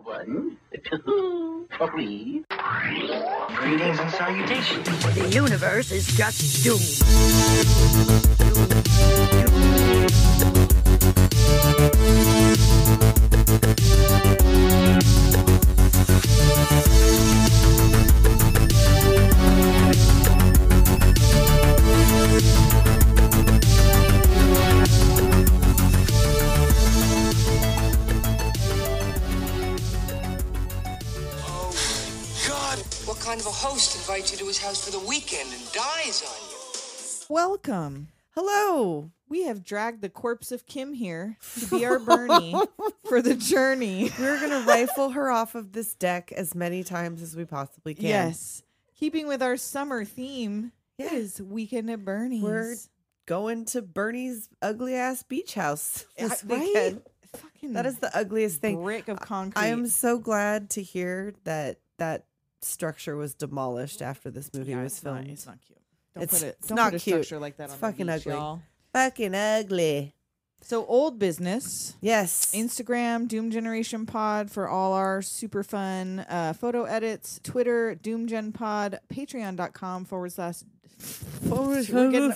1, 2, 3. Greetings and salutations. The universe is just doomed. What kind of a host invites you to his house for the weekend and dies on you? Welcome. Hello. We have dragged the corpse of Kim here to be our Bernie for the journey. We're going to rifle her off of this deck as many times as we possibly can. Yes. Keeping with our summer theme, Yeah. it is Weekend at Bernie's. We're going to Bernie's ugly ass beach house this Right? weekend. Fucking That is the ugliest thing. brick of concrete. I am so glad to hear that structure was demolished after this movie was filmed. It's not cute. Don't It's don't not put a cute. structure like that It's on fucking the beach, ugly. y'all. Fucking ugly. So old business. Yes. Instagram, Doom Generation Pod for all our super fun photo edits. Twitter, Doom Gen Pod. Patreon.com /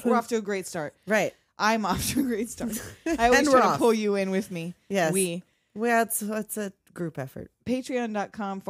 we're off to a great start. Right. I'm off to a great start. I always And try we're to off. pull you in with me. Yes. Well, it's a group effort. Patreon.com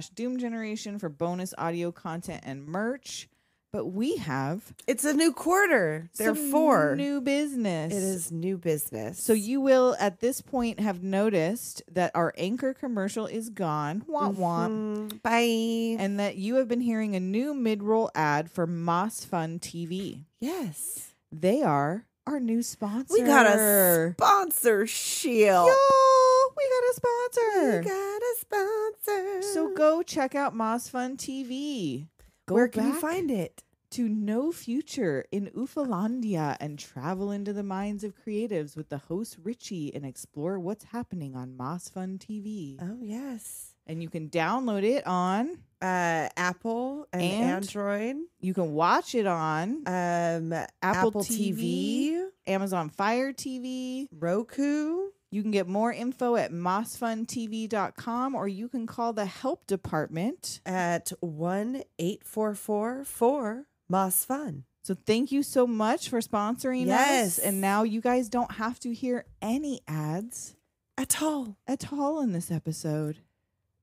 / Doom Generation for bonus audio content and merch. But we have It's a new quarter. some Therefore, new business. it is new business. So you will, at this point, have noticed that our anchor commercial is gone. Womp womp. Bye. And that you have been hearing a new mid-roll ad for Moss Fun TV. Yes. They are our new sponsor. We got a sponsorship. Yo, we got a sponsor. We got a sponsor. So go check out Moss Fun TV. Go where can you back find it? to No Future in Ufalandia and travel into the minds of creatives with the host Richie and explore what's happening on Moss Fun TV. Oh, yes. And you can download it on, Apple and Android. you can watch it on Apple TV, Amazon Fire TV. Roku. You can get more info at mossfuntv.com or you can call the help department At 1-844-4-MOSS-FUN. So thank you so much for sponsoring Yes. us. And now you guys don't have to hear any ads At all. at all in this episode.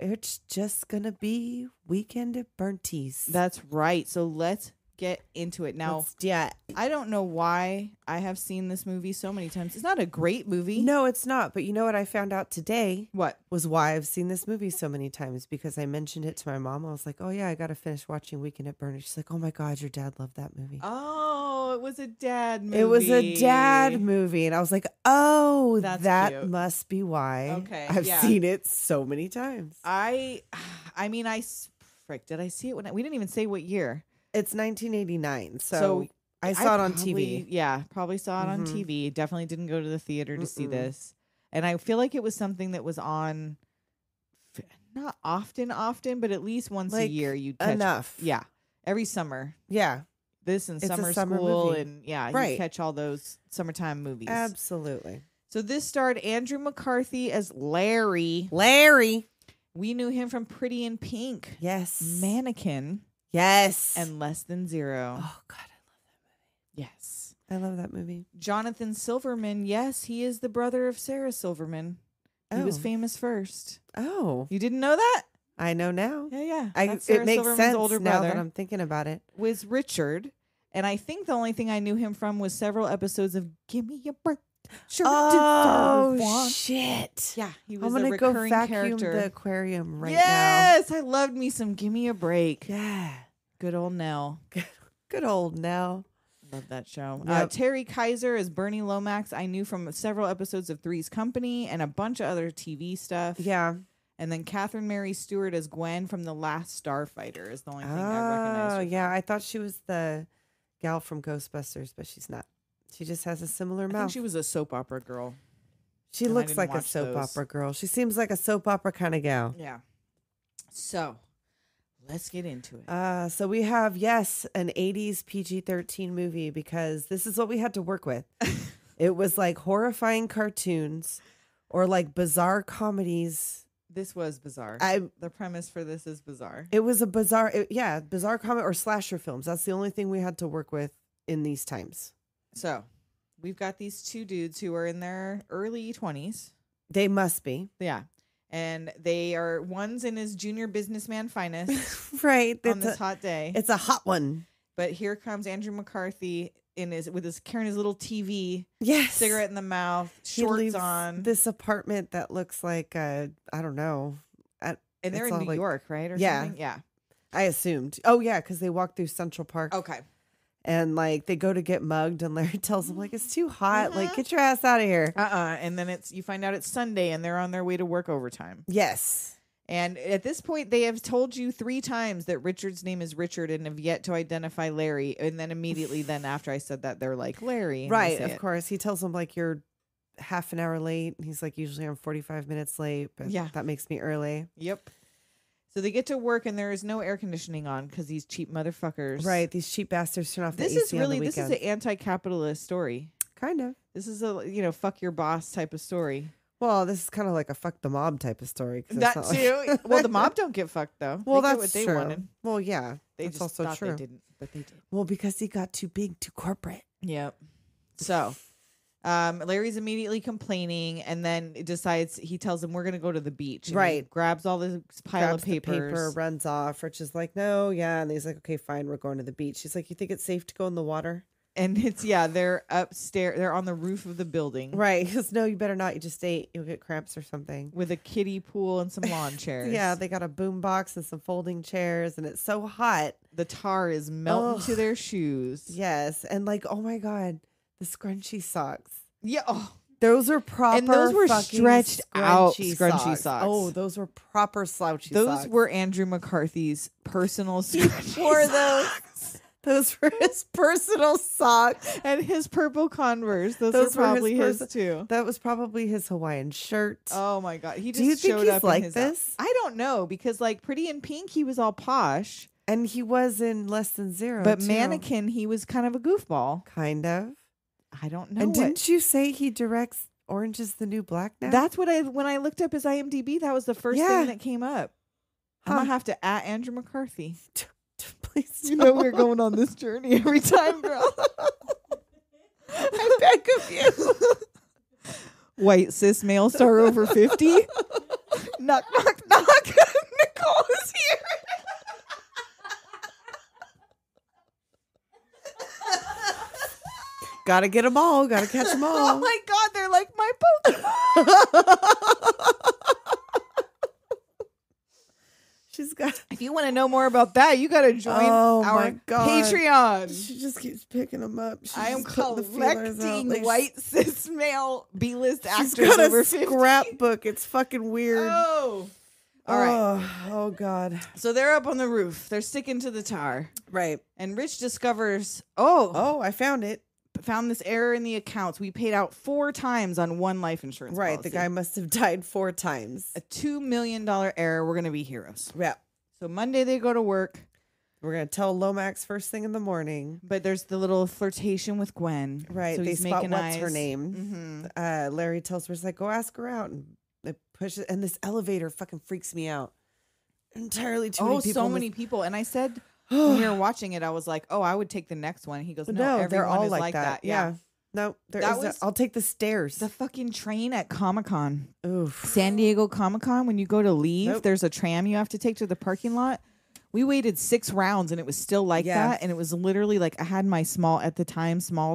It's just going to be Weekend at Burnties. That's right. So let's get into it. Now, yeah. I don't know why I have seen this movie so many times. It's not a great movie. No, it's not. But you know what I found out today? What? Was why I've seen this movie so many times, because I mentioned it to my mom. I was like, oh, yeah, I got to finish watching Weekend at Bernie's. She's like, oh, my God, your dad loved that movie. Oh, it was a dad movie. It was a dad movie. And I was like, oh, That's that cute. must be why Okay, I've yeah. seen it so many times. Frick, did I see it we didn't even say what year. It's 1989. So I saw it on TV. Yeah, probably saw it on Mhm. TV. Definitely didn't go to the theater to see this. And I feel like it was something that was on not often, but at least once a Like, year you'd catch. enough. Yeah. Every summer. Yeah, This and It's a summer summer school movie. and you Right. catch all those summertime movies. absolutely. So this starred Andrew McCarthy as Larry. Larry. We knew him from Pretty in Pink, Yes. Mannequin, Yes. and Less Than Zero. oh, God, Yes. I love that movie. Jonathan Silverman, yes, he is the brother of Sarah Silverman. He was Oh. famous first. Oh, You didn't know that? I know now. Yeah. It That's Sarah makes Silverman's sense older now brother that I'm thinking about it. was Richard. And I think the only thing I knew him from was several episodes of Gimme a Break. Sure deserve one. shit. Yeah, he I'm was going a to go recurring vacuum character. the aquarium right Yes, I loved me some Gimme a Break. now. Yeah. Good old Nell. Good old Nell. Love that show. Yep. Terry Kaiser as Bernie Lomax. I knew from several episodes of Three's Company and a bunch of other TV stuff. Yeah. And then Catherine Mary Stewart as Gwen from The Last Starfighter is the only thing I recognize. Oh, her yeah. I thought she was the gal from Ghostbusters, but she's not. She just has a similar from. I mouth. think she was a soap opera girl. She and I looks didn't like a watch soap those. opera girl. She seems like a soap opera kind of gal. Yeah. So, let's get into it. So we have, yes, an 80s PG-13 movie, because this is what we had to work with. It was like horrifying cartoons or like bizarre comedies This was bizarre. The premise for this is bizarre. It was a bizarre, bizarre comic or slasher films. That's the only thing we had to work with in these times. So we've got these two dudes who are in their early 20s. They must be. Yeah. And one's in his junior businessman finest. Right. On this hot day. It's a hot one. But here comes Andrew McCarthy carrying his little TV. Yes. Cigarette in the mouth, shorts on. This apartment that looks like, I don't know. And they're in New York, right? Or something? Yeah. I assumed. Oh, yeah, because they walk through Central Park. Okay. And like they go to get mugged, and Larry tells them like it's too hot. Like, get your ass out of here. And then you find out it's Sunday, and they're on their way to work overtime. Yes. And at this point, they have told you 3 times that Richard's name is Richard, and have yet to identify Larry. And then immediately, after I said that, they're like Larry. Right. Of course, he tells them like you're half an hour late. And he's like, usually I'm 45 minutes late, but that makes me early. Yep. So they get to work, and there is no air conditioning on because these cheap motherfuckers. Right, these cheap bastards turn off the AC This is on the weekends. an anti-capitalist story. Kind of. This is a fuck your boss type of story. Well, this is kind of like a fuck the mob type of story. That too. Well, the mob don't get fucked though. Well, they that's get what they true. wanted. Well, yeah, They that's just also thought true. they didn't, but they did. Well, because he got too big, too corporate. Yep. So. Larry's immediately complaining, and then he tells him we're going to go to the beach. And right. He grabs all this pile of papers. The paper, runs off. Rich is like, no, yeah. And he's like, okay, fine. We're going to the beach. He's like, you think it's safe to go in the water? And they're upstairs. They're on the roof of the building. Right. He goes, no, you better not. You just ate. You'll get cramps or something. With a kiddie pool and some lawn chairs. Yeah. They got a boom box and some folding chairs, and it's so hot. The tar is melting to their shoes. Yes. And like, oh my God, the scrunchy socks. Yeah. Oh. Those are proper. And those were stretched out scrunchy socks. Oh, those were proper slouchy socks. Those were Andrew McCarthy's personal scrunchy socks. Those were his personal socks. And his purple Converse. Those were probably his too. That was probably his Hawaiian shirt. Oh my God. He just Do you think showed he's up like in this? I don't know, because like Pretty in Pink, he was all posh. And he was in Less Than Zero. But too. Mannequin, he was kind of a goofball. Kind of. I don't know. And didn't you say he directs Orange is the New Black now? That's what when I looked up his IMDb, that was the first thing that came up. I'm going to have to @ Andrew McCarthy. Please don't. You know we're going on this journey every time, girl. I beg of you. White cis male star over 50. Knock, knock, knock. Nicole is here. Gotta get them all. Gotta catch them all. Oh my God, they're like my Pokemon. She's got. If you want to know more about that, you got to join our Patreon. She just keeps picking them up. I am collecting white cis male B-list actors got over a 50. scrapbook. It's fucking weird. Oh. All right. Oh God. So they're up on the roof. They're sticking to the tar. Right. And Rich discovers, I found it. Found this error in the accounts. We paid out 4 times on one life insurance Right. policy. The guy must have died 4 times. A $2 million error. We're going to be heroes. Yeah. So Monday they go to work. We're going to tell Lomax first thing in the morning. But there's the little flirtation with Gwen. Right. So they he's spot making what's eyes. her name. Mm-hmm. Larry tells her, like, go ask her out. And they push it. And this elevator fucking freaks me out. Entirely too many people. So many people. And I said, when we were watching it, I was like, I would take the next one. He goes, no, they're all is like that. Yeah. No, I'll take the stairs. The fucking train at Comic-Con. Oof. San Diego Comic-Con, when you go to leave, there's a tram you have to take to the parking lot. We waited 6 rounds and it was still like that. And it was literally like I had my small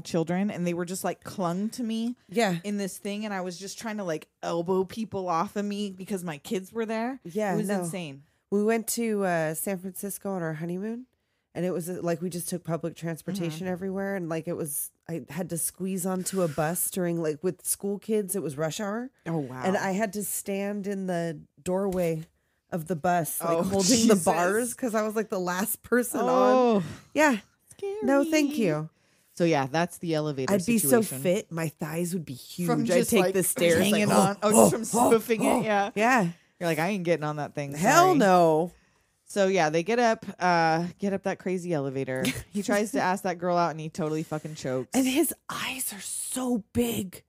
children, and they were just like clung to me in this thing. And I was just trying to like elbow people off of me because my kids were there. Yeah. It was insane. We went to San Francisco on our honeymoon. And it was like we just took public transportation everywhere. And like I had to squeeze onto a bus during like with school kids. It was rush hour. Oh, wow. And I had to stand in the doorway of the bus, like holding the bars because I was like the last person on. Yeah. Scary. No, thank you. So yeah, that's the elevator I'd situation. be so fit. My thighs would be huge. From I'd just take like the stairs hanging like, on. Just from spoofing it. Yeah. Yeah. You're like, I ain't getting on that thing. Hell Sorry. no. So yeah, they get up that crazy elevator. He tries to ask that girl out and he totally fucking chokes. And his eyes are so big.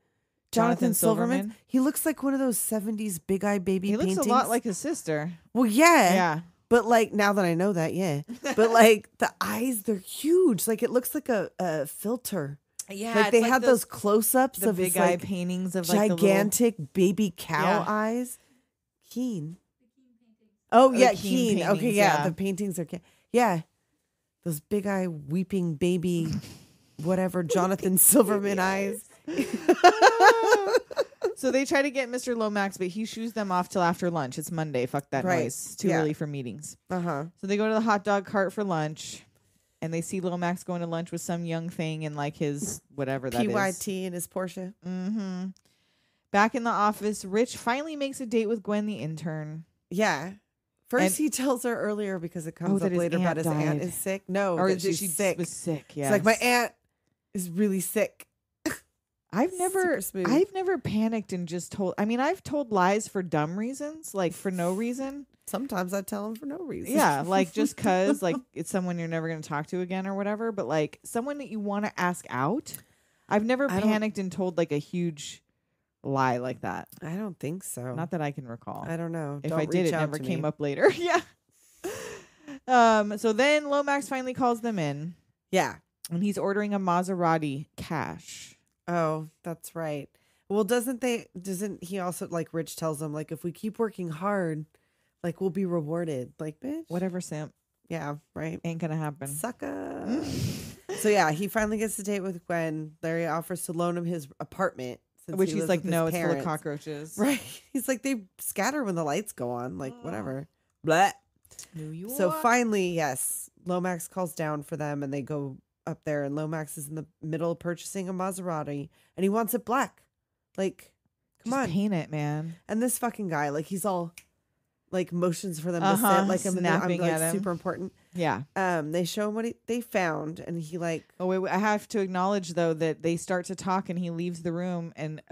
Jonathan Silverman. He looks like one of those 70s big eye baby paintings. He looks a lot like his sister. Well, yeah. Yeah. But like now that I know that, yeah. But like the eyes, they're huge. Like it looks like a filter. Yeah. Like they had those close-ups of big his eye like paintings of like gigantic baby cow eyes. Keen. Oh yeah, Keen. Okay, yeah. The paintings are yeah. Those big eye weeping baby whatever Jonathan Silverman eyes. So they try to get Mr. Lomax, but he shoos them off till after lunch. It's Monday. Fuck that noise. It's too early for meetings. So they go to the hot dog cart for lunch, and they see Lomax going to lunch with some young thing in like his whatever that is. PYT in his Porsche. Back in the office, Rich finally makes a date with Gwen, the intern. Yeah. First, he tells her earlier because it comes up later about his aunt is sick. No, or that she's sick. Was sick. Yeah, it's like my aunt is really sick. I've never panicked and just told. I mean, I've told lies for dumb reasons, like for no reason. Sometimes I tell them for no reason. Yeah, like just cause like it's someone you're never going to talk to again or whatever. But like someone that you want to ask out, I've never panicked and told like a huge lie like that. I don't think so. Not that I can recall. I don't know. If I did, it never came up later. Yeah. So then Lomax finally calls them in. Yeah. And he's ordering a Maserati cash. Oh, that's right. Well, doesn't he also like Rich tells him like if we keep working hard, like we'll be rewarded. Like, bitch. Whatever, simp. Yeah, right. Ain't gonna happen. Sucker. So yeah, he finally gets to date with Gwen. Larry offers to loan him his apartment. Which he's like, no, it's full of cockroaches. Right. He's like, they scatter when the lights go on. Like, whatever. Blah. So finally, yes, Lomax calls down for them and they go up there and Lomax is in the middle of purchasing a Maserati and he wants it black. Like, come on. Paint it, man. And this fucking guy, like, he's all like motions for them to sit. Like, I'm like super important. Yeah. They show him what they found and he like. Oh, wait, I have to acknowledge, though, that they start to talk and he leaves the room and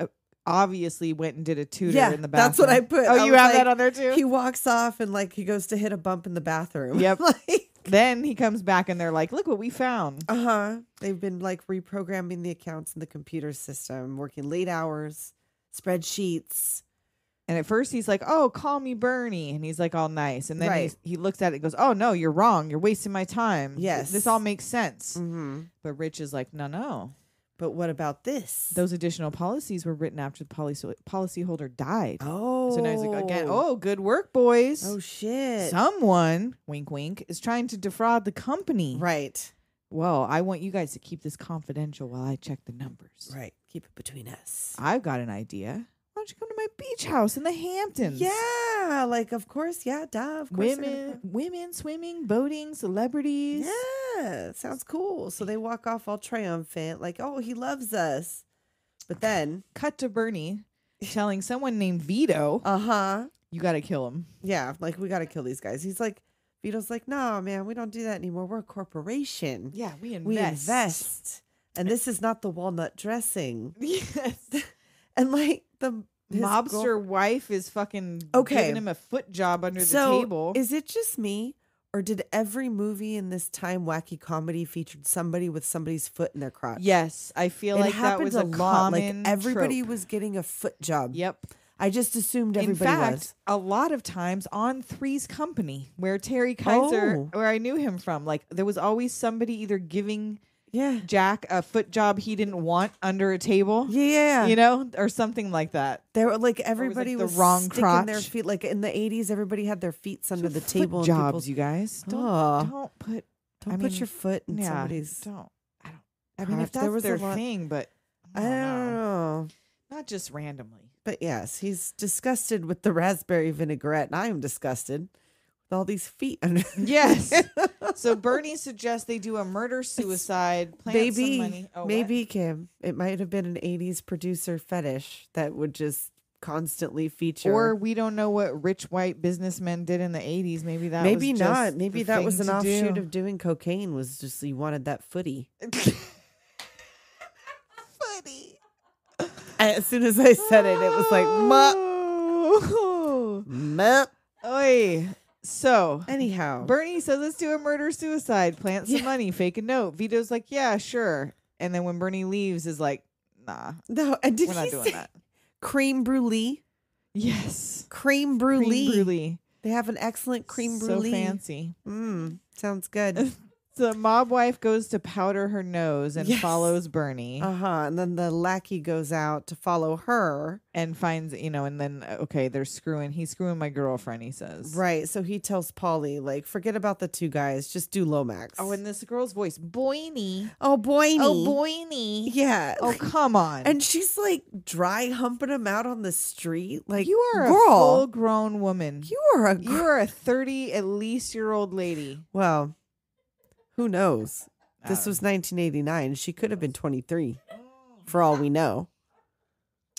obviously went and did a tutor in the bathroom. That's what I put. Oh, you have that on there, too? He walks off and like he goes to hit a bump in the bathroom. Yep. Like, then he comes back and they're like, look what we found. They've been like reprogramming the accounts in the computer system, working late hours, spreadsheets. And at first he's like, oh, call me Bernie. And he's like all nice. And then he looks at it and goes, oh, no, you're wrong. You're wasting my time. Yes. This all makes sense. But Rich is like, no. But what about this? Those additional policies were written after the policyholder died. Oh. So now he's like, again, oh, good work, boys. Oh, shit. Someone, wink, wink, is trying to defraud the company. Right. Well, I want you guys to keep this confidential while I check the numbers. Right. Keep it between us. I've got an idea. Why don't you come to my beach house in the Hamptons? Yeah, like of course, yeah, duh. Of course women swimming, boating, celebrities. Yeah, sounds cool. So they walk off all triumphant, like, oh, he loves us. But then cut to Bernie telling someone named Vito, you got to kill him. Yeah, like we got to kill these guys. He's like, Vito's like, no, man, we don't do that anymore. We're a corporation. Yeah, we invest. And this is not the walnut dressing. Yes. And like his mobster wife is fucking giving him a foot job under the table. Is it just me, or did every movie in this time wacky comedy featured somebody with somebody's foot in their crotch? Yes, I feel like that was a lot. Like everybody trope. Was getting a foot job. Yep. I just assumed everybody in fact, was. A lot of times on Three's Company, where Terry Kaiser, where I knew him from, like there was always somebody either giving Jack a foot job he didn't want under a table. Yeah. You know, or something like that. There were like everybody was the wrong sticking crotch. Their feet. Like in the 80s, everybody had their feet under the table. Foot jobs, you guys. Don't put your foot in somebody's. I mean, if that's their thing, but I don't know. Not just randomly. But yes, he's disgusted with the raspberry vinaigrette, and I am disgusted with all these feet under. Yes. So Bernie suggests they do a murder-suicide, plant some money. Oh, maybe, Kim, it might have been an 80s producer fetish that would just constantly feature. Or we don't know what rich white businfunny did in the 80s. Maybe that maybe was not. Just maybe that was an offshoot of doing cocaine, was just he wanted that footy. Footy. As soon as I said it, it was like, mup. Oi. So, anyhow, Bernie says, let's do a murder-suicide, plant some money, fake a note. Vito's like, yeah, sure. And then when Bernie leaves, is like, Nah. No, and did We're not he doing say that. creme brulee? Yes. Creme brulee. Creme brulee. They have an excellent creme brulee. So fancy. Sounds good. The mob wife goes to powder her nose and follows Bernie. And then the lackey goes out to follow her. And finds, and then, he's screwing my girlfriend, he says. Right. So he tells Polly, like, forget about the two guys. Just do Lomax. Oh, and this girl's voice, Boynie. Oh, Boynie. Oh, Boynie. Yeah. Oh, come on. And she's like dry humping him out on the street. Like, you are girl, a full-grown woman. You are a 30 at least year old lady. Well, who knows? This was 1989. She could have been 23 for all we know.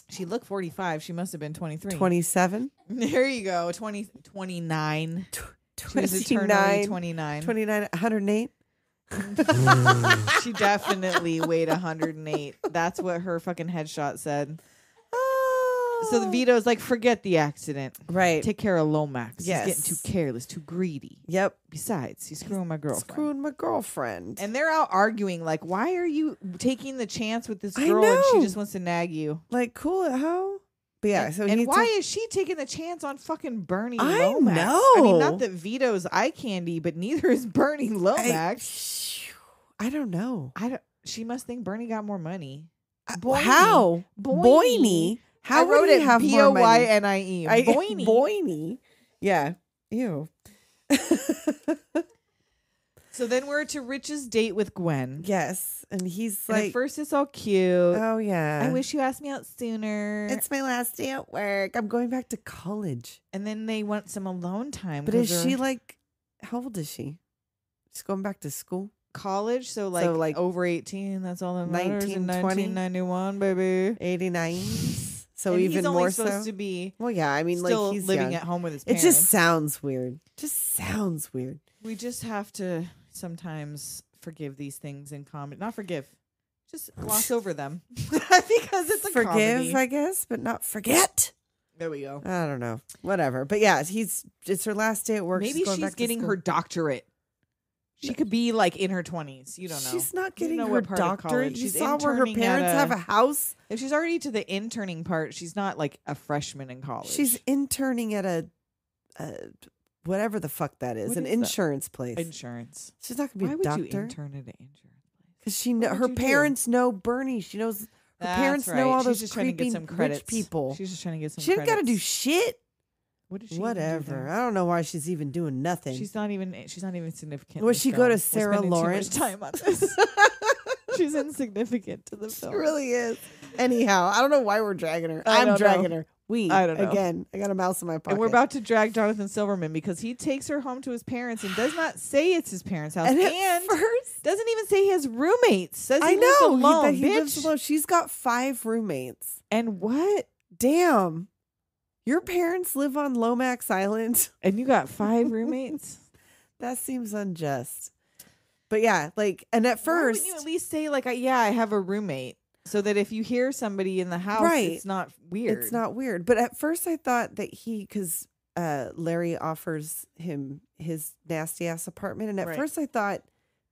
She looked 45. She must have been 23. 27? There you go. 29. 29. She was eternally 29. 29, 108? She definitely weighed 108. That's what her fucking headshot said. So the Vito's like, forget the accident. Right. Take care of Lomax. Yes. He's getting too careless, too greedy. Yep. Besides, he's screwing my girlfriend. And they're out arguing, like, why are you taking the chance with this girl and she just wants to nag you? Like, cool it, hoe? But yeah, and why is she taking the chance on fucking Bernie I Lomax? know. I mean, not that Vito's eye candy, but neither is Bernie Lomax. I don't know. She must think Bernie got more money. How? Boynie? How I wrote would he it have more money? Boynie. Boynie. Boynie. Yeah. Ew. So then we're to Rich's date with Gwen. Yes. And he's and like, at first it's all cute. Oh, yeah. I wish you asked me out sooner. It's my last day at work. I'm going back to college. And then they want some alone time. But is she like, how old is she? She's going back to school? College, so like over 18. That's all that matters. 1991, baby. 89. So and even he's only more supposed so. to be. Well, yeah. I mean, still like he's living young. at home with his It parents. just sounds weird. We just have to sometimes forgive these things in comedy. Not forgive. Just gloss over them because it's a comedy. I guess, but not forget. There we go. I don't know. Whatever. But yeah, it's her last day at work. Maybe she's getting her doctorate. She could be like in her 20s. You don't know. She's not getting her her doctorate. You She's saw where her parents have a house. If she's already to the interning part, she's not like a freshman in college. She's interning at a whatever the fuck that is, an insurance place. Insurance. She's not gonna be a doctor. Why would you intern at an insurance place? Because her parents know Bernie. She knows her parents know all those creepy rich people. She's just trying to get some. She didn't got to do shit. What did she? Whatever. I don't know why she's even doing nothing. She's not even significant. Would she go to Sarah Lawrence? Too much time on this. She's insignificant to the film. She really is. Anyhow, I don't know why we're dragging her. I'm dragging her. I don't know. Again, I got a mouse in my pocket. And we're about to drag Jonathan Silverman because he takes her home to his parents and does not say it's his parents' house. And first, doesn't even say he has roommates. Says I he lives know alone. He lives alone. She's got 5 roommates. And what? Damn. Your parents live on Lomax Island? And you got 5 roommates? That seems unjust. But yeah, like, and at first... Why wouldn't you at least say, like, I have a roommate? So that if you hear somebody in the house, it's not weird. It's not weird. But at first I thought that because Larry offers him his nasty-ass apartment. And at first I thought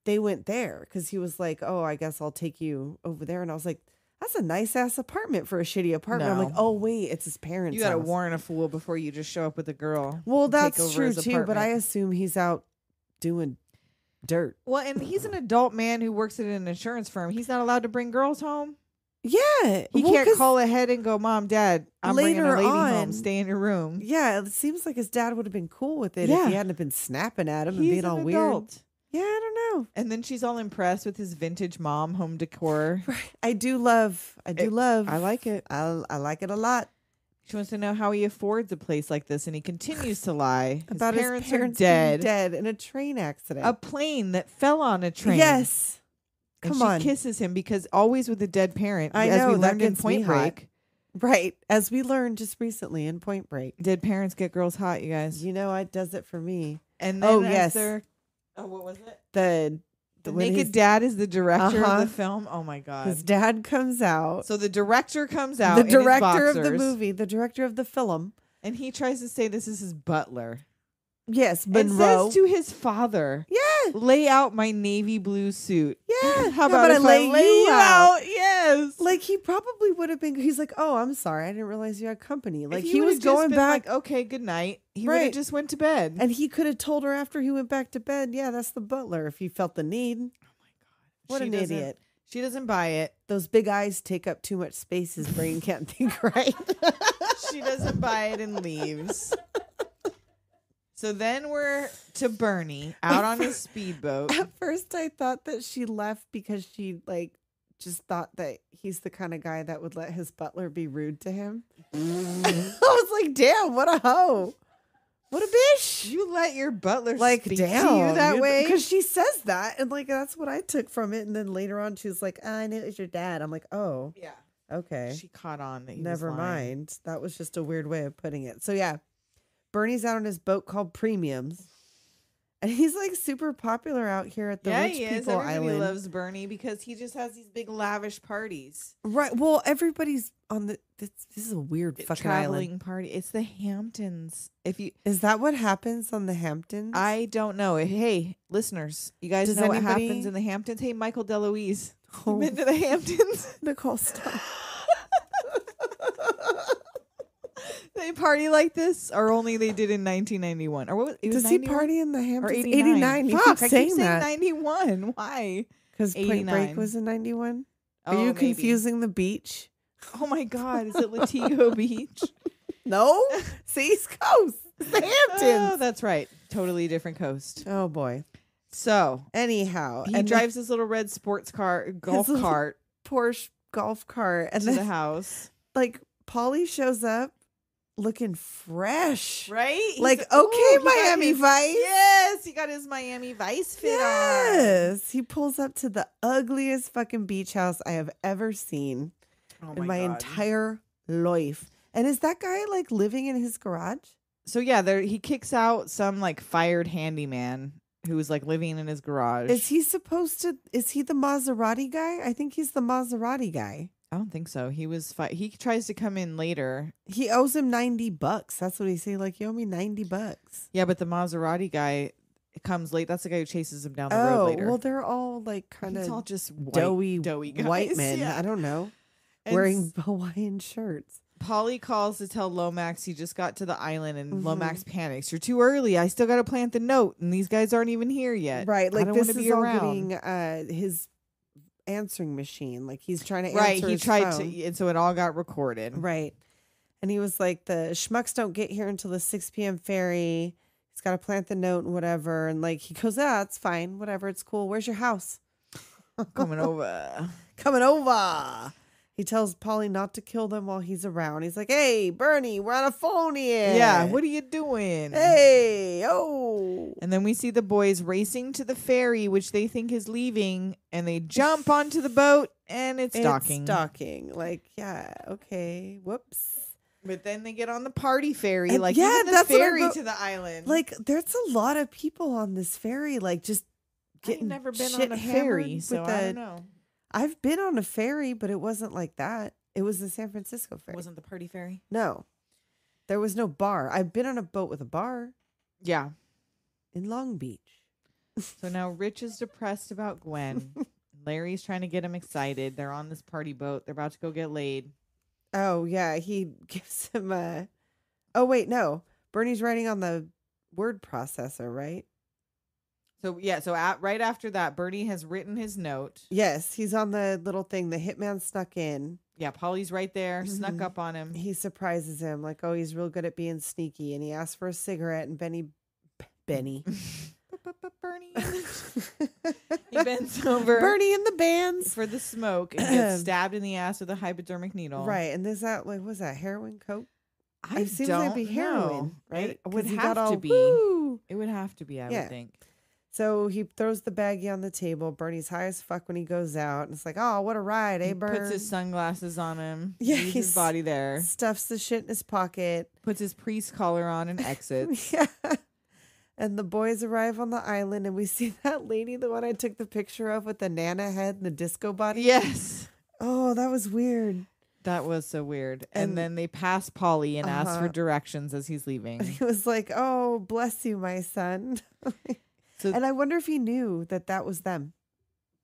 they went there because he was like, oh, I guess I'll take you over there. And I was like, that's a nice-ass apartment for a shitty apartment. No. I'm like, oh, wait, it's his parents' You got to house. warn a fool before you just show up with a girl. Well, that's true, too. But I assume he's out doing dirt. Well, and he's an adult man who works at an insurance firm. He's not allowed to bring girls home. Yeah. He can't call ahead and go, Mom, Dad, I'm bringing a lady home. Stay in your room. Yeah, it seems like his dad would have been cool with it if he hadn't been snapping at him and being all weird. Yeah, I don't know. And then she's all impressed with his vintage mom home decor. Right. I do love. I like it. I like it a lot. She wants to know how he affords a place like this, and he continues to lie. About his parents are dead in a train accident. A plane that fell on a train. Yes. Come on. She kisses him because always with a dead parent. I as know, we that learned in gets me Point hot. Break. Right. As we learned just recently in Point Break. Dead parents get girls hot, you guys. You know, it does it for me. And then what was it? The naked dad is the director of the film. Oh my God. His dad comes out. So the director comes out. The director in his of the boxers, movie, the director of the film. And he tries to say this is his butler. Yes, Monroe. And says to his father, yes, lay out my navy blue suit. Yeah. How about if I lay you out? Yes. Like, he probably would have been, he's like, oh, I'm sorry. I didn't realize you had company. Like, If he was would've just going been back. like, okay, good night. He would Right. have just went to bed. And he could have told her after he went back to bed, yeah, that's the butler, if he felt the need. Oh, my God. What an idiot. She doesn't buy it. Those big eyes take up too much space. His brain can't think right. She doesn't buy it and leaves. So then we're to Bernie out on his speedboat. At first, I thought that she left because she just thought that he's the kind of guy that would let his butler be rude to him. I was like, damn, what a hoe. What a bitch. You let your butler Like, speak damn. to you that way? Because she says that. And that's what I took from it. And then later on, she was like, I knew it was your dad. I'm like, oh, Yeah. okay. She caught on that he Never was lying. mind. That was just a weird way of putting it. So yeah, Bernie's out on his boat called Premiums. And he's super popular out here at the rich he is. people Everybody island. loves Bernie because he just has these big lavish parties. Right. Well, everybody's on this is a weird fucking Traveling island. party. It's the Hamptons. Is that what happens on the Hamptons? I don't know. Hey, listeners, you guys Does know what anybody- happens in the Hamptons? Hey, Michael DeLuise, Oh. you been to the Hamptons? Nicole, stop. They party like this, or only they did in 1991, or what? It was Does he 91? party in the Or Hamptons? 89? You Fuck, keep I keep saying saying that 91. Why? because Point Break 89. was in 91. Are Oh, you maybe. confusing the beach? Oh my God! Is it Latigo Beach? No, it's the East Coast. It's the Oh, Hamptons. that's right. Totally different coast. Oh boy. So Anyhow, he and drives his little red sports car, golf little cart, Porsche golf cart, and to the then house. Polly shows up looking fresh. Right? He's Like, like, okay, "Ooh, he got Miami his- Vice. Yes, he got his Miami Vice fit on. Yes. He pulls up to the ugliest fucking beach house I have ever seen Oh in my God. entire life. And is that guy living in his garage? So yeah, he kicks out some fired handyman who was living in his garage. Is he the Maserati guy? I think he's the Maserati guy. I don't think so. He was he tries to come in later. He owes him $90. That's what he say. You owe me $90. Yeah, but the Maserati guy comes late. That's the guy who chases him down the road later. Well, they're all kind It's all of just doughy guys. white men. Yeah. I don't know. And Wearing Hawaiian shirts. Polly calls to tell Lomax he just got to the island, and Mm-hmm. Lomax panics. You're too early. I still got to plant the note, and these guys aren't even here yet. Right. I don't This wanna is be all around. getting his answering machine. He's trying to Right. answer He his tried phone. to, and so it all got recorded. Right. And he was like, the schmucks don't get here until the 6 p.m. ferry. He's got to plant the note and whatever. And he goes, it's fine. Whatever. It's cool. Where's your house? Coming over. Coming over. He tells Polly not to kill them while he's around. He's like, hey, Bernie, we're on a phone here. Yeah. What are you doing? Hey, oh. And then we see the boys racing to the ferry, which they think is leaving, and they jump onto the boat, and it's docking. It's docking. Yeah, okay. Whoops. But then they get on the party ferry, And even the that's what I ferry wrote. to the island. There's a lot of people on this ferry, just I've getting never been shit on a ferry, hammered so with I a- don't know. I've been on a ferry, but it wasn't like that. It was the San Francisco ferry. Wasn't the party ferry? No. There was no bar. I've been on a boat with a bar Yeah. in Long Beach. So now Rich is depressed about Gwen. Larry's trying to get him excited. They're on this party boat. They're about to go get laid. Oh, yeah. He gives him a... Oh, wait, no. Bernie's writing on the word processor, right? So yeah, right after that, Bernie has written his note. Yes, he's on the little thing. The hitman snuck in. Yeah, Polly's right there, Mm-hmm. snuck up on him. He surprises him he's real good at being sneaky. And he asks for a cigarette, and Benny... Bernie. He bends over Bernie and the bands. for the smoke and gets stabbed in the ass with a hypodermic needle. Right, and is that was that heroin, coke? I It seems don't like it'd be heroin, know. right? It would 'Cause he have got to all, be. "Woo!" It would have to be, I Yeah. would think. So he throws the baggie on the table. Bernie's high as fuck when he goes out, and it's like, oh, what a ride, eh, He Bern? puts his sunglasses on him. Yeah, leaves he's- his body there. Stuffs the shit in his pocket. Puts his priest collar on and exits. Yeah. And the boys arrive on the island, and we see that lady, the one I took the picture of with the Nana head and the disco body. Yes. Oh, that was weird. That was so weird. And And- then they pass Polly and ask for Uh-huh. directions as he's leaving. And he was like, oh, bless you, my son. And I wonder if he knew that was them.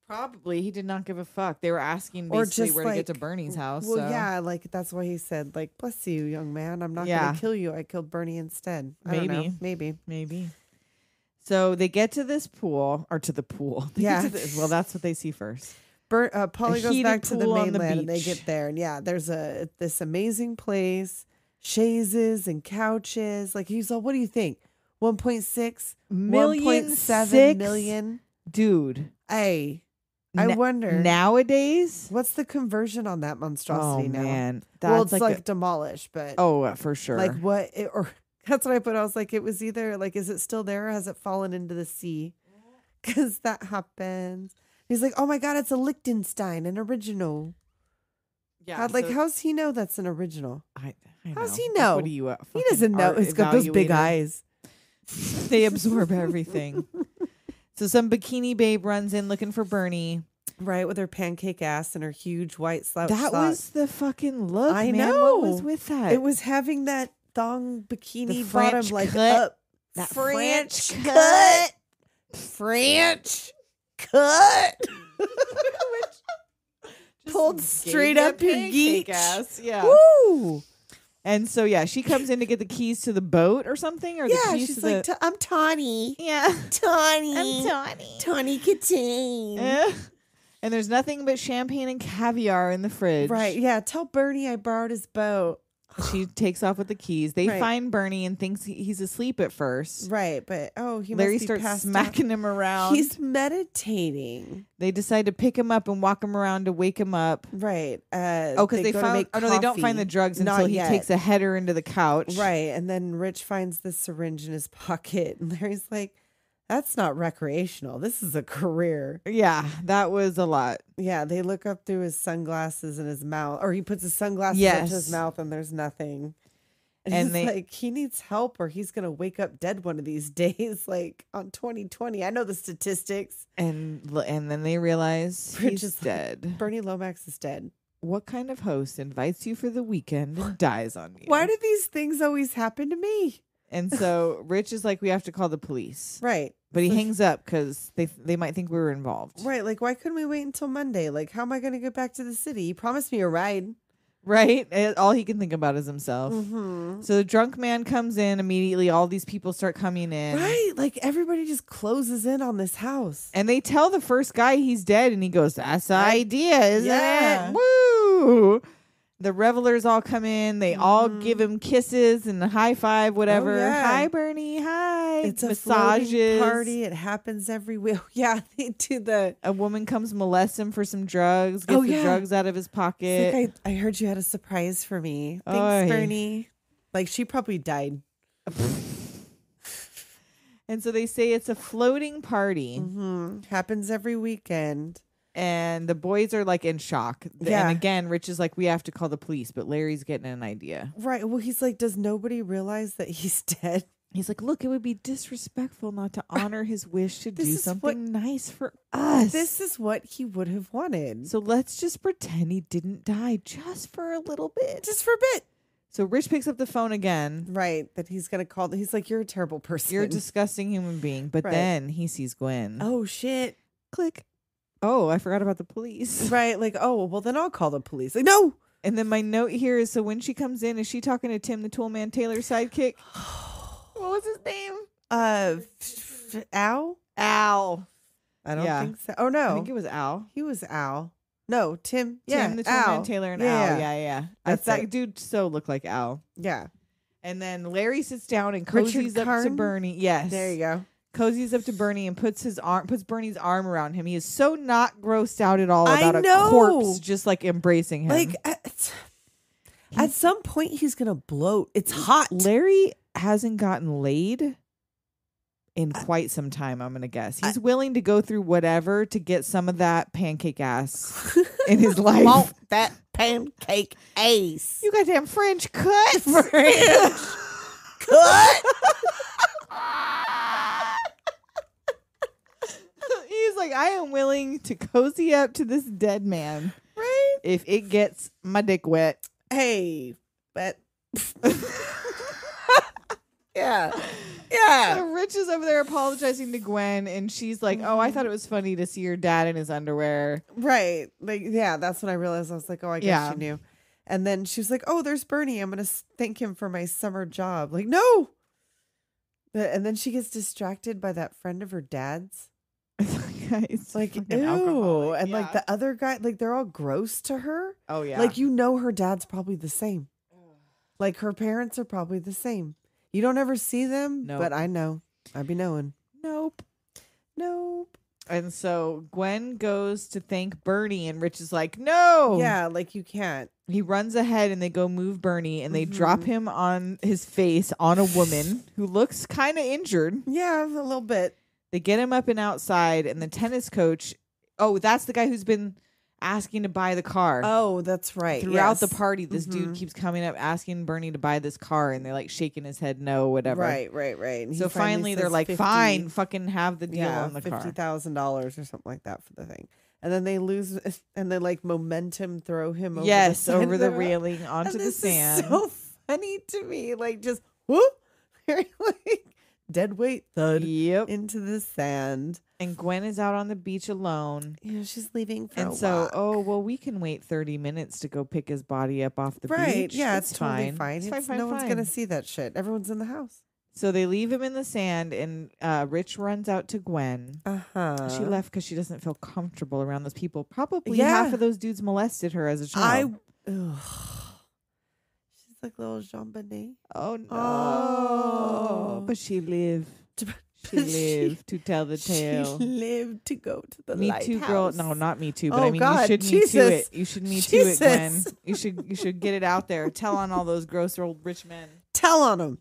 Probably he did not give a fuck. They were asking Or basically just where to get to Bernie's house. Well, so. yeah, like that's why he said, like, bless you, young man. I'm not going to kill you. I killed Bernie instead. I don't know. Maybe. So they get to this pool, or to the pool. Well, that's what they see first. Polly goes back to the mainland and they beach. get there. And yeah, there's this amazing place, chaises and couches. Like he's like, what do you think? 1.6 million, 1.7 million. Dude. Hey, I wonder nowadays what's the conversion on that monstrosity now? Man, well, it's like demolished, but for sure. Like what? That's what I put. I was like, it was either like, is it still there or has it fallen into the sea? Because that happens. He's like, oh my god, it's a Liechtenstein, an original. Yeah, how's he know that's an original? I know. How's he know? What do you? He doesn't know. He's got those big eyes. They absorb everything. So some bikini babe runs in looking for Bernie. Right, with her pancake ass and her huge white slouch That socks. was the fucking look, I man. know. What was with that? It was having that thong bikini French bottom like cut. up. That French cut. French cut. Pulled straight up your geek ass. Yeah. Woo! And so, yeah, she comes in to get the keys to the boat or something. Or the keys she's to like, the... I'm Tawny. Yeah. Tawny. I'm Tawny. Tawny Katane. And there's nothing but champagne and caviar in the fridge. Right. Yeah. Tell Bernie I borrowed his boat. She takes off with the keys. They find Bernie and thinks he's asleep at first. Right, but Larry starts smacking him around. He's meditating. They decide to pick him up and walk him around to wake him up. Right. Because they found. Oh no, they don't find the drugs until he takes a header into the couch. Right, and then Rich finds the syringe in his pocket, and Larry's like, "That's not recreational. This is a career." Yeah, that was a lot. Yeah, they look up through his sunglasses in his mouth, or he puts his sunglasses up to his mouth, and there's nothing. And he's like, he needs help, or he's gonna wake up dead one of these days, like on 2020. I know the statistics. And then they realize he's dead. Bernie Lomax is dead. What kind of host invites you for the weekend and dies on you? Why do these things always happen to me? And so Rich is like, we have to call the police. Right. But he hangs up because they might think we were involved. Right. Like, why couldn't we wait until Monday? Like, how am I going to get back to the city? He promised me a ride. Right. All he can think about is himself. Mm-hmm. So the drunk man comes in immediately. All these people start coming in. Right. Like, everybody just closes in on this house. And they tell the first guy he's dead. And he goes, that's the idea, isn't it? Woo! The revelers all come in. They all give him kisses and a high five, whatever. Oh, yeah. Hi, Bernie. Hi. It's a massages party. It happens every week. Yeah, they do a woman comes molest him for some drugs. Gets the drugs out of his pocket. Like, I heard you had a surprise for me. Thanks, Bernie. Like, she probably died. And so they say it's a floating party. Mm-hmm. Happens every weekend. And the boys are like in shock. Yeah. And again, Rich is like, we have to call the police. But Larry's getting an idea. Right. Well, he's like, does nobody realize that he's dead? He's like, look, it would be disrespectful not to honor his wish to do something nice for us. This is what he would have wanted. So let's just pretend he didn't die just for a little bit. Just for a bit. So Rich picks up the phone again. Right. That he's going to call. He's like, you're a terrible person. You're a disgusting human being. But then he sees Gwen. Oh, shit. Click. Oh, I forgot about the police. Right. Like, oh, well, then I'll call the police. Like, no. And then my note here is, so when she comes in, is she talking to Tim the Toolman Taylor's sidekick? What was his name? Al? Al. I don't think so. Oh, no. I think it was Al. He was Al. No, Tim. Tim the Toolman Taylor and Al. Yeah. That dude so looked like Al. Yeah. And then Larry sits down and cozies up to Bernie. Yes. There you go. Cozies up to Bernie and puts Bernie's arm around him. He is so not grossed out at all about a corpse just like embracing him. Like at some point he's gonna bloat. It's hot. Larry hasn't gotten laid in quite some time, I'm gonna guess. He's willing to go through whatever to get some of that pancake ass in his life. Want that pancake ace. You goddamn French cut. French cut. He's like, I am willing to cozy up to this dead man. Right? If it gets my dick wet. Hey, but yeah. Yeah. So Rich is over there apologizing to Gwen, and she's like, "Oh, I thought it was funny to see your dad in his underwear." Right. Like, yeah, that's when I realized. I was like, oh, I guess she knew. And then she was like, oh, there's Bernie. I'm going to thank him for my summer job. Like, no. And then she gets distracted by that friend of her dad's. It's like, fucking ew. alcoholic. And like the other guy, like they're all gross to her. Oh, yeah. Like, you know, her dad's probably the same. Like, her parents are probably the same. You don't ever see them, but I know. I be knowing. Nope. And so Gwen goes to thank Bernie, and Rich is like, no. Yeah, like you can't. He runs ahead, and they go move Bernie, and they drop him on his face on a woman who looks kind of injured. Yeah, a little bit. They get him up and outside, and the tennis coach, that's the guy who's been asking to buy the car. Oh, that's right. Throughout the party, this dude keeps coming up asking Bernie to buy this car, and they're like shaking his head no, whatever. Right. And so finally they're like, fine, fucking have the deal on the car. $50,000 or something like that for the thing. And then they lose, and they like momentum throw him over over the railing onto the sand. Is so funny to me. Like just whoop, like dead weight thud into the sand. And Gwen is out on the beach alone. Yeah, she's leaving for a walk. We can wait 30 minutes to go pick his body up off the beach. Right, yeah, it's totally fine. fine. No one's going to see that shit. Everyone's in the house. So they leave him in the sand, and Rich runs out to Gwen. She left because she doesn't feel comfortable around those people. Probably half of those dudes molested her as a child. She's like little Jean Bonnet. Oh, no. But she lived. She lived to tell the tale. She lived to go to the Me lighthouse. Too, girl. No, not Me Too. But I mean, you should Me Too it. You should Me Too it, Gwen. You should get it out there. Tell on all those gross old rich men. Tell on them.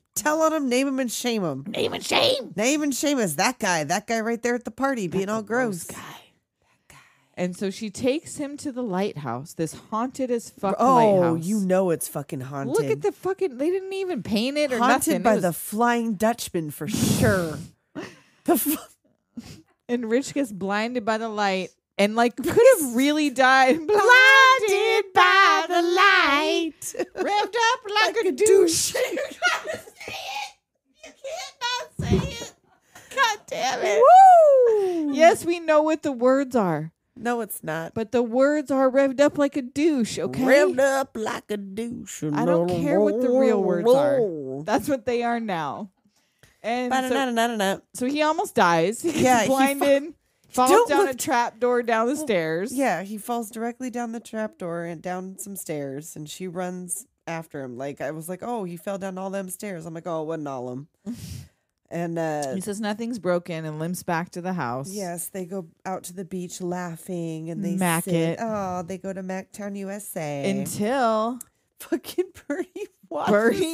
Name them and shame them. Name and shame. Name and shame us. That guy right there at the party being all gross. That guy. And so she takes him to the lighthouse, this haunted as fuck lighthouse. Oh, you know it's fucking haunted. Look at the fucking, they didn't even paint it or haunted nothing. by the Flying Dutchman for sure. And Rich gets blinded by the light and like could have really died. Blinded by the light. Revved up like a douche. You gotta say it. You can't not say it. God damn it. Woo! Yes, we know what the words are. No, it's not. But the words are revved up like a douche, okay? Revved up like a douche. I don't care what the real words are. That's what they are now. And so he almost dies. He gets blinded, falls down a trap door down the stairs. Yeah, he falls directly down the trap door and down some stairs, and she runs after him. Like, I was like, oh, he fell down all them stairs. I'm like, oh, it wasn't all them. And he says nothing's broken and limps back to the house. Yes, they go out to the beach laughing, and they Mac sit. it. Oh, they go to Mactown, USA. Until fucking Bernie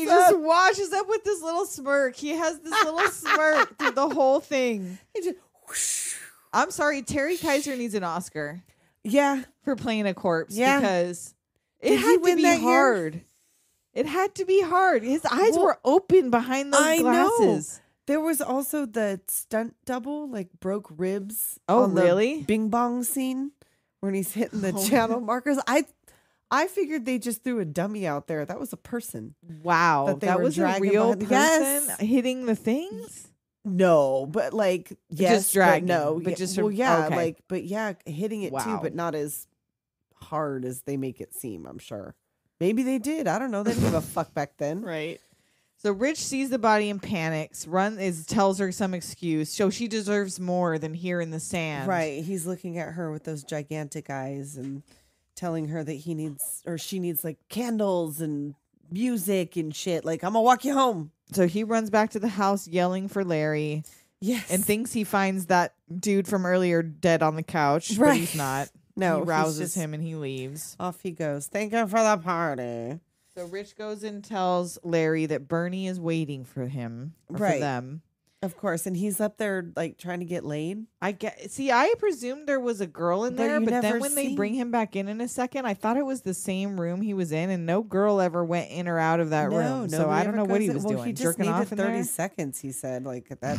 just washes up with this little smirk. He has this little smirk through the whole thing. He just whoosh. I'm sorry, Terry Kaiser needs an Oscar. Yeah. For playing a corpse. Yeah. Because it had to be hard. It had to be hard. His eyes were open behind those glasses. Know. There was also the stunt double, like broke ribs. Oh, on really? The Bing Bong scene when he's hitting the channel markers. I figured they just threw a dummy out there. That was a person. Wow. That was a real person hitting the things? No, but like, yes. Just dragging. No. But just hitting it too, but not as hard as they make it seem, I'm sure. Maybe they did. I don't know. They didn't give a fuck back then. Right. So Rich sees the body and panics, tells her some excuse. So she deserves more than here in the sand. Right. He's looking at her with those gigantic eyes and telling her that she needs like candles and music and shit. Like, I'm gonna walk you home. So he runs back to the house yelling for Larry. Yes. And thinks he finds that dude from earlier dead on the couch. Right. But he's not. No. He rouses him and he leaves. Off he goes. Thank you for the party. So Rich goes and tells Larry that Bernie is waiting for him. For them. Of course. And he's up there like trying to get laid. I presumed there was a girl in there, but then when they bring him back in a second, I thought it was the same room he was in, and no girl ever went in or out of that room. So I don't know what he was doing. He just jerking off in 30 there? seconds, he said. Like that.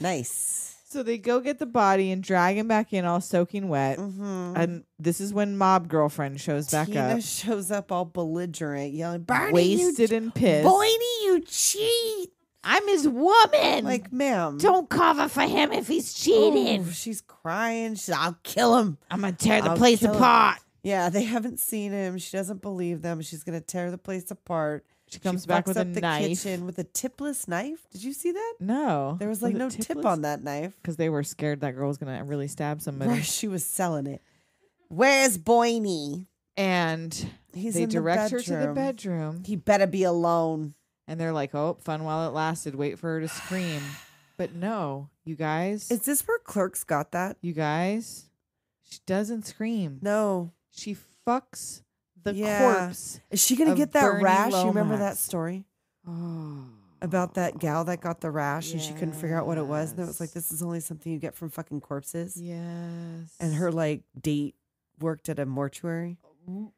Nice. So they go get the body and drag him back in all soaking wet. Mm-hmm. And this is when Mob Girlfriend shows back Tina up. shows up all belligerent, yelling, Bernie, wasted and pissed. Boydie, you cheat. I'm his woman. Like, ma'am. Don't cover for him if he's cheating. Oh, she's crying. I'll kill him. I'm going to tear the I'll place kill him. apart. Yeah, they haven't seen him. She doesn't believe them. She's going to tear the place apart. She comes back fucks with up a the knife. kitchen with a tipless knife. Did you see that? No. There was like no tip on that knife. Because they were scared that girl was going to really stab somebody. Right, she was selling it. Where's Boyne? And He's they in direct the her to the bedroom. He better be alone. And they're like, oh, fun while it lasted. Wait for her to scream. But no, you guys. Is this where Clerks got that? You guys. She doesn't scream. No. She fucks the Yeah. corpse. Is she going to of get that Bernie rash? You remember Lomax. that story? Oh. About that gal that got the rash and she couldn't figure out what it was. And it was like, this is only something you get from fucking corpses. Yes. And her like date worked at a mortuary. You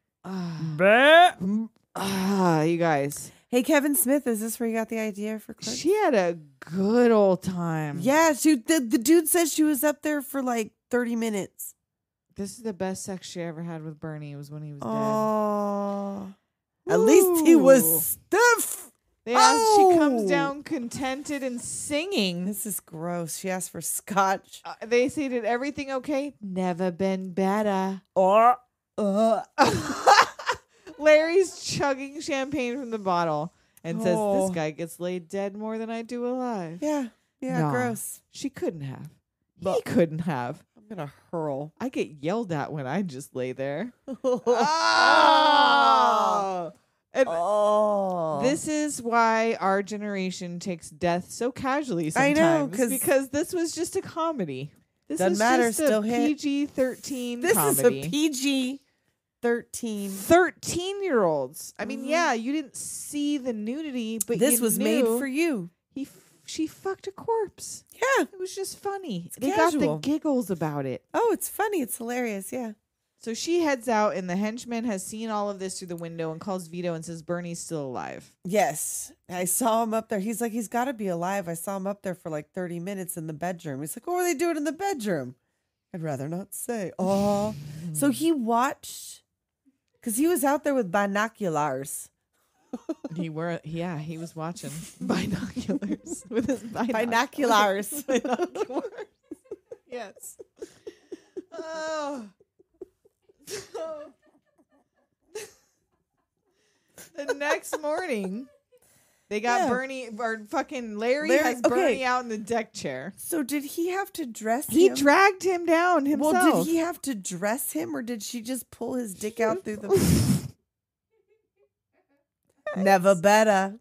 guys. Hey, Kevin Smith, is this where you got the idea for Clerks? She had a good old time. Yeah, the dude said she was up there for like 30 minutes. This is the best sex she ever had with Bernie. Was when he was Oh, dead. at least he Ooh. was stiff. She comes Oh. down contented and singing. This is gross. She asked for scotch. They say, did everything okay? Never been better. Or Larry's chugging champagne from the bottle and says, Oh. this guy gets laid dead more than I do alive. yeah, Nah. gross. She couldn't have. He But- couldn't have. I'm gonna hurl. I get yelled at when I just lay there. Oh. And Oh, this is why our generation takes death so casually I sometimes. know, 'cause- because this was just a comedy. This Doesn't was matter, just still a hit. PG-13 this comedy. is a PG-13. 13-year-olds. I mean, yeah, you didn't see the nudity, but This you was made knew for you. She fucked a corpse. Yeah. It was just funny. It's They got casual. the giggles about it. Oh, it's funny. It's hilarious. Yeah. So she heads out, and the henchman has seen all of this through the window and calls Vito and says Bernie's still alive. Yes. I saw him up there. He's like, he's got to be alive. I saw him up there for like 30 minutes in the bedroom. He's like, what were they doing in the bedroom? I'd rather not say. Oh. So he watched, because he was out there with binoculars. He was watching binoculars with his Binoculars. binoculars. Yes. Oh. So, the next morning, they got Yeah. Bernie, or fucking Larry Larry- has okay. Bernie out in the deck chair. So did he have to dress He him? dragged him down himself. Well, did he have to dress him or did she just pull his dick out through the... Never better.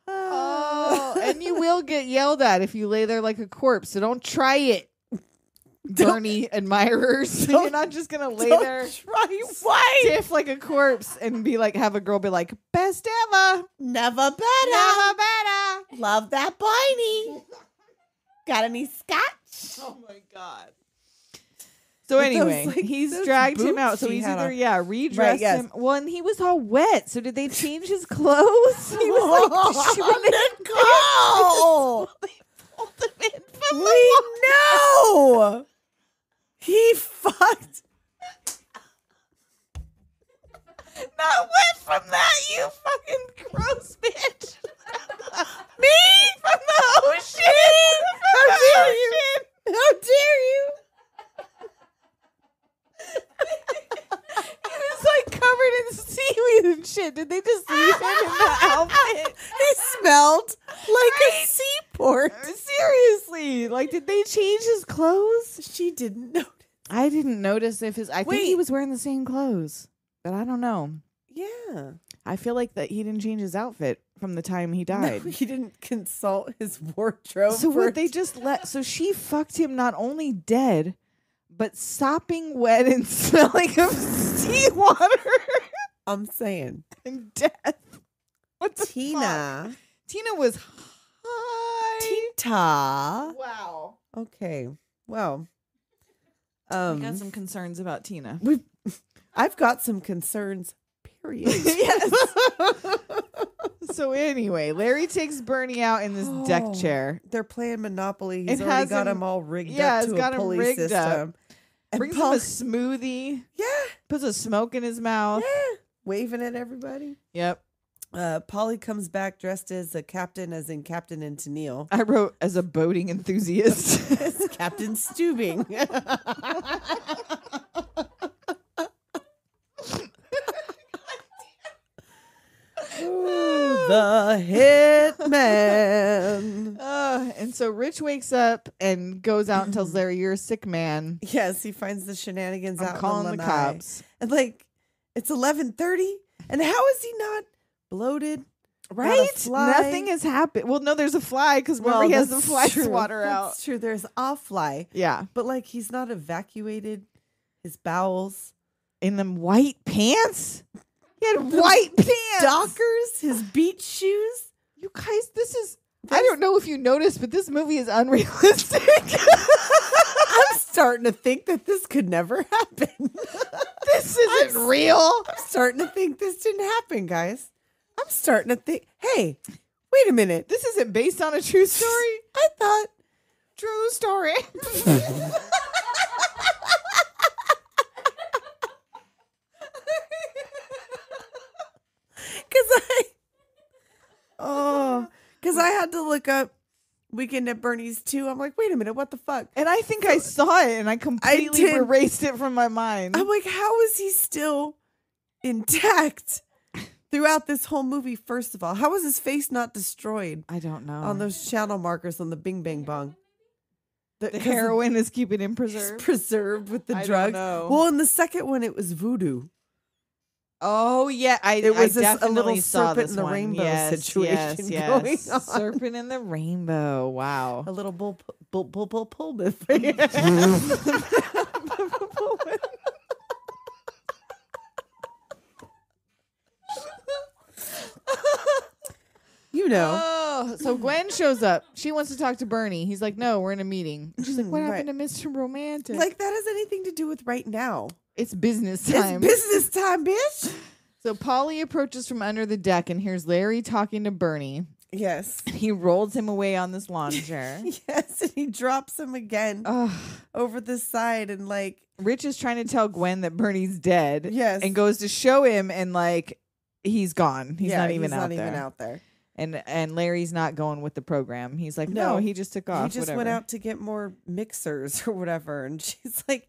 Oh, and you will get yelled at if you lay there like a corpse, so don't try it. Bernie admirers. You're not just gonna lay there stiff like a corpse and be like, have a girl be like, best ever. Never better. Never better. Love that Barney. Got any scotch? Oh my god. So With anyway, those, like, he's those dragged him boots out. So she he's had either on. redressed Right, yes. him. Well, and he was all wet. So did they change his clothes? He was like, go. pulled him in from We know. He fucked. Not wet from that, you fucking gross bitch. Me? From the ocean. How dare you? How dare you? He was like covered in seaweed and shit. Did they just leave him in the outfit? He smelled like a seaport. Seriously. Like, did they change his clothes? She didn't know. I didn't notice if his... I think he Wait. was wearing the same clothes. But I don't know. Yeah. I feel like that he didn't change his outfit from the time he died. No, he didn't consult his wardrobe. So for what they just let... So she fucked him not only dead, but sopping wet and smelling of seawater I'm saying. and death. What the Tina. fuck? Tina was high. Tita. Wow. Okay. Well. We got some concerns about Tina. I've got some concerns, period. Yes. So anyway, Larry takes Bernie out in this deck Oh, chair. They're playing Monopoly. He's It already has got him- him all rigged yeah, up it's to got a him pulley rigged up. system. And Brings him Paul- a smoothie. yeah, Puts a smoke in his mouth. yeah, waving at everybody. Yep. Polly comes back dressed as a captain, as in Captain and Tennille. I wrote as a boating enthusiast. It's Captain Stubing. Ooh, the hitman. And so Rich wakes up and goes out and tells Larry, "You're a sick man. Yes, he finds the shenanigans I'm out calling in the Lanai. cops." And like, it's 11:30, and how is he not bloated? Not a Right? fly? Nothing has happened. Well, no, there's a fly because remember he has the that's fly true. swatter out. That's true. There's a fly, Yeah. but like he's not evacuated his bowels. In them white pants? He had white pants. Dockers, his beach shoes. You guys, this is... I don't know if you noticed, but this movie is unrealistic. I'm starting to think that this could never happen. This isn't real. I'm starting to think this didn't happen, guys. I'm starting to think, hey, wait a minute. This isn't based on a true story. I thought, True story. because I had to look up Weekend at Bernie's too. I'm like, wait a minute, what the fuck? And I think I saw it and I completely did. erased it from my mind. I'm like, how is he still intact throughout this whole movie? First of all, how is his face not destroyed I don't know. on those channel markers on the Bing Bang Bong? The heroin is keeping him It's preserved. preserved with the I don't drugs. know. Well, in the second one, it was voodoo. Oh yeah, It was I a definitely little saw serpent this in the one. rainbow Yes, situation yes, going yes. on. Serpent in the rainbow. Wow. A little bull Pullman. You know. Oh, so Gwen shows up. She wants to talk to Bernie. He's like, "No, we're in a meeting." And she's like, "What happened to Mr. Romantic?" Like that has anything to do with right now. it's business time. It's business time, bitch. So Polly approaches from under the deck and hears Larry talking to Bernie. Yes. He rolls him away on this lawn chair. Yes, and he drops him again over the side and like Rich is trying to tell Gwen that Bernie's dead. Yes. And goes to show him and like he's gone. He's not even out there. And Larry's not going with the program. He's like, no, he just took off. He just went out to get more mixers or whatever. And she's like,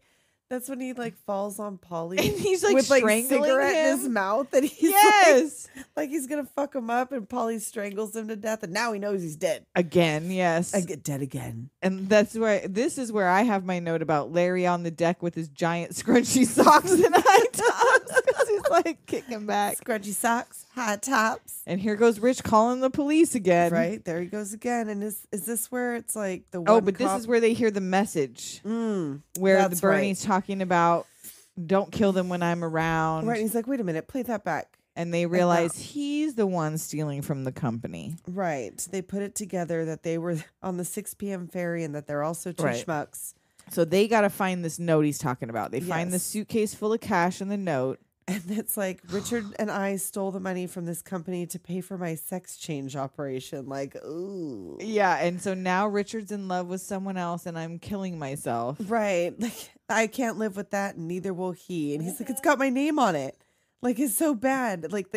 that's when he like falls on Polly. And he's like with like strangling cigarette in him. his mouth. And he's like he's going to fuck him up. And Polly strangles him to death. And now he knows he's dead. Again, yes. I get dead again. And this is where I have my note about Larry on the deck with his giant scrunchy socks and high tops. Because he's like kicking back. Scrunchy socks, high tops. And here goes Rich calling the police again. Right, there he goes again. And is this where it's like the one Oh, but this is where they hear the message. Where the Bernie's talking about don't kill them when I'm around. Right, and he's like, wait a minute, play that back. And they realize he's the one stealing from the company. Right. They put it together that they were on the 6 p.m. ferry and that they're also two schmucks. So they got to find this note he's talking about. They find the suitcase full of cash and the note. And it's like, Richard and I stole the money from this company to pay for my sex change operation. Like, ooh. Yeah, and so now Richard's in love with someone else and I'm killing myself. Right. Like, I can't live with that and neither will he. And he's like, it's got my name on it. Like, it's so bad. Like,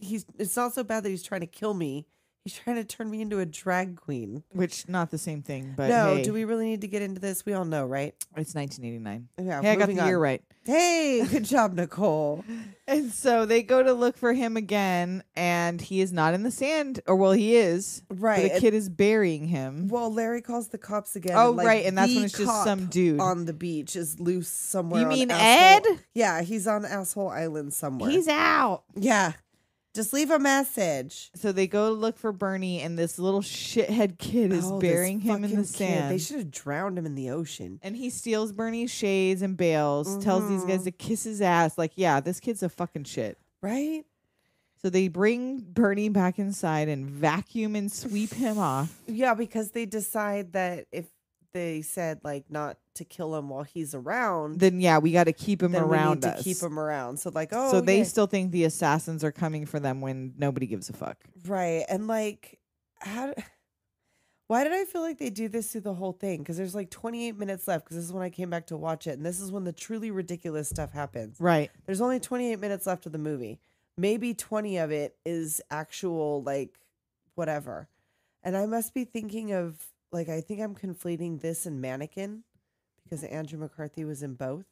it's not so bad that he's trying to kill me. He's trying to turn me into a drag queen. Which, not the same thing, but no, hey, do we really need to get into this? We all know, right? it's 1989. Yeah, Hey, I got the moving year on. right. Hey, good job, Nicole. And so they go to look for him again, and he is not in the sand. Or, well, he is. Right. But the kid is burying him. Well, Larry calls the cops again. Oh, and, like, right, and that's the when it's just cop some dude. on the beach is loose somewhere. You on mean Asshole- Ed? Yeah, he's on Asshole Island somewhere. He's out. Yeah. Just leave a message. So they go to look for Bernie, and this little shithead kid is burying this him in the fucking kid. sand. They should have drowned him in the ocean. And he steals Bernie's shades and bails, tells these guys to kiss his ass. Like, yeah, this kid's a fucking shit. Right? So they bring Bernie back inside and vacuum and sweep him off. Yeah, because they decide that if they said like not to kill him while he's around, Then, yeah, we got to keep him then around we need us. to keep him around. So like, oh, So they yeah. still think the assassins are coming for them when nobody gives a fuck. Right. And like, why did I feel like they do this through the whole thing? Because there's like 28 minutes left because this is when I came back to watch it. And this is when the truly ridiculous stuff happens. Right. There's only 28 minutes left of the movie. maybe 20 of it is actual, like, whatever. And I must be thinking of, like, I think I'm conflating this and Mannequin because Andrew McCarthy was in both.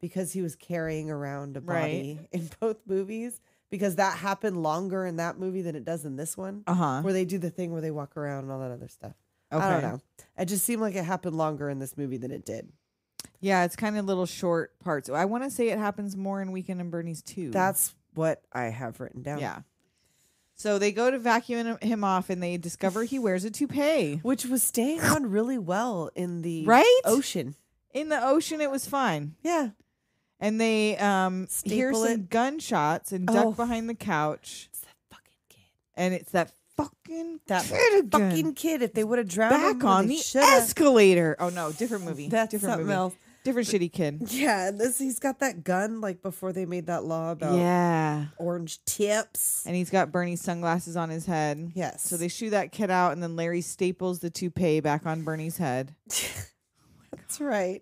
Because he was carrying around a body in both movies. Because that happened longer in that movie than it does in this one. Where they do the thing where they walk around and all that other stuff. Okay. I don't know. It just seemed like it happened longer in this movie than it did. Yeah, it's kind of little short parts. I want to say it happens more in Weekend and Bernie's too. That's what I have written down. Yeah. So they go to vacuum him off and they discover he wears a toupee. Which was staying on really well in the ocean. In the ocean, it was fine. Yeah. And they hear some gunshots and duck behind the couch. It's that fucking kid. And it's that fucking kid. If they would have drowned back on the escalator. Oh, no. Different movie. That's different something movie. else. Different shitty kid. Yeah. And he's got that gun like before they made that law about orange tips. And he's got Bernie's sunglasses on his head. Yes. So they shoo that kid out and then Larry staples the toupee back on Bernie's head. That's right.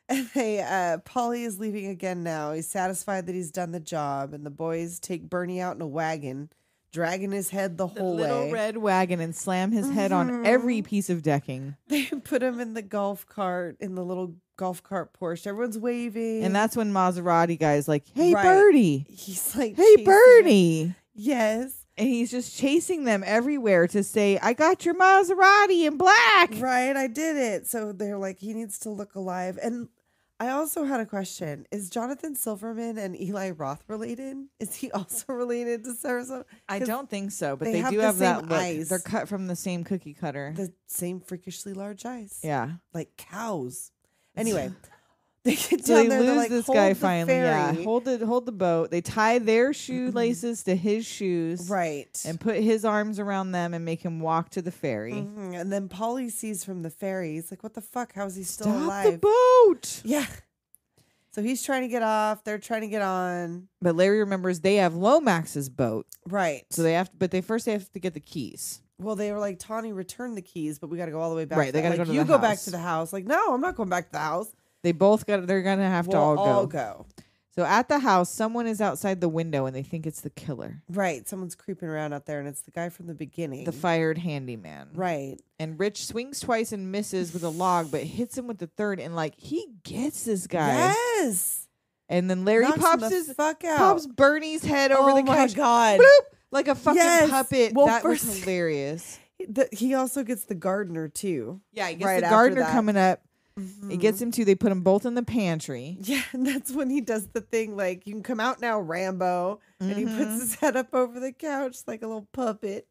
And Polly is leaving again now. He's satisfied that he's done the job. And the boys take Bernie out in a wagon, dragging his head the whole way. Little red wagon and slam his head on every piece of decking. They put him in the golf cart, in the little golf cart Porsche. Everyone's waving. And that's when Maserati guy's like, hey, Bertie. He's like, hey, Bertie. Yes. And he's just chasing them everywhere to say, I got your Maserati in black. Right, I did it. So they're like, he needs to look alive. And I also had a question. Is Jonathan Silverman and Eli Roth related? Is he also related to Sarasota? I don't think so, but they they have do the have that same look. eyes. They're cut from the same cookie cutter. The same freakishly large eyes. Yeah. Like cows. Anyway. They get So down they there, lose like, this hold guy the finally. Yeah, ferry. hold the boat. They tie their shoelaces to his shoes, Right, and put his arms around them and make him walk to the ferry. And then Polly sees from the ferry. He's like, "What the fuck? How is he still Stop alive?" the boat. Yeah. So he's trying to get off. They're trying to get on. But Larry remembers they have Lomax's boat, Right. so they have. But they first have to get the keys. Well, they were like, "Tawny, return the keys, but we got to go all the way back." Right, they gotta go to you the go back house. to the house. Like, no, I'm not going back to the house. They both got. They're gonna have to We'll all go. So at the house, someone is outside the window, and they think it's the killer, Right. Someone's creeping around out there, and it's the guy from the beginning. the fired handyman. Right. And Rich swings twice and misses with a log, but hits him with the third, and like he gets this guy. Yes. And then Larry Knocks him pops the his fuck out. pops Bernie's head over the my couch. God. Bloop, like a fucking Yes. puppet. Well, That was first- hilarious. He also gets the gardener too. Yeah, he gets right the after gardener that. coming up. It gets him too. They put them both in the pantry. Yeah, and that's when he does the thing like, "You can come out now, Rambo," and he puts his head up over the couch like a little puppet.